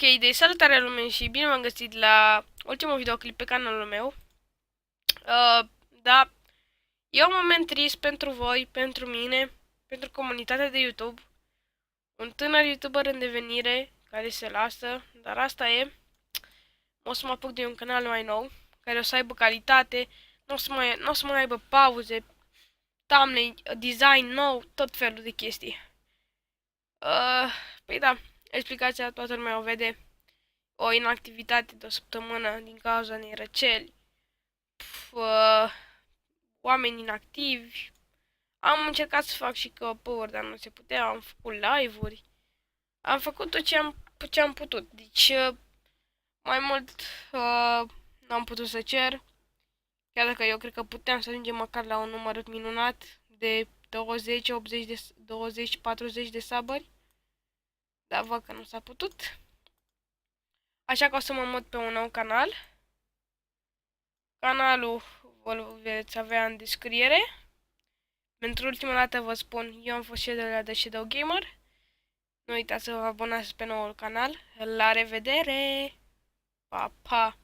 Ok, de salutare lume și bine m-am găsit la ultimul videoclip pe canalul meu. Da, e un moment trist pentru voi, pentru mine, pentru comunitatea de YouTube. Un tânăr YouTuber în devenire care se lasă, dar asta e. O să mă apuc de un canal mai nou, care o să aibă calitate, nu o să mai aibă pauze, thumbnail, design nou, tot felul de chestii. Păi da, explicația toată lumea o vede. O inactivitate de o săptămână din cauza unei răceli, uh, oameni inactivi. Am încercat să fac și căpăuri, dar nu se putea, am făcut live-uri. Am făcut tot ce am putut. Deci, mai mult n-am putut să cer. Chiar dacă eu cred că puteam să ajungem măcar la un număr minunat de 20, 80 de, 20, 40 de sabări. Dar văd că nu s-a putut. Așa că o să mă mut pe un nou canal. Canalul îl veți avea în descriere. Pentru ultima dată vă spun, eu am fost Shadow de la The Shadow Gamer. Nu uitați să vă abonați pe noul canal. La revedere! Pa, pa!